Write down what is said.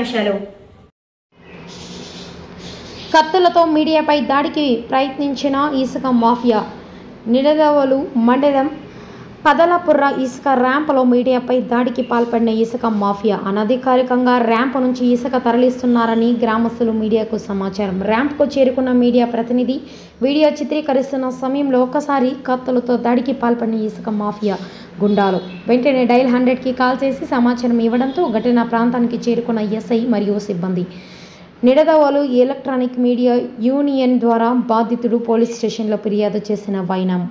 ముఖ్యాంశాలు. కత్తులతో మీడియాపై దాడికి ప్రయత్నించిన ఇసుక మాఫియా. నిడదవోలు మండలం పదలపుర్ర ఇసుక ర్యాంపులో మీడియాపై దాడికి పాల్పడిన ఇసుక మాఫియా. అనధికారికంగా ర్యాంపు నుంచి ఇసుక తరలిస్తున్నారని గ్రామస్తులు మీడియాకు సమాచారం. ర్యాంపుకు చేరుకున్న మీడియా ప్రతినిధి వీడియో చిత్రీకరిస్తున్న సమయంలో ఒక్కసారి కత్తులతో దాడికి పాల్పడిన ఇసుక మాఫియా గుండాలు. వెంటనే డైల్ 100కి కాల్ చేసి సమాచారం ఇవ్వడంతో ఘటనా ప్రాంతానికి చేరుకున్న ఎస్ఐ మరియు సిబ్బంది. నిడదవోలు ఎలక్ట్రానిక్ మీడియా యూనియన్ ద్వారా బాధితుడు పోలీస్ స్టేషన్లో ఫిర్యాదు చేసిన వైనం.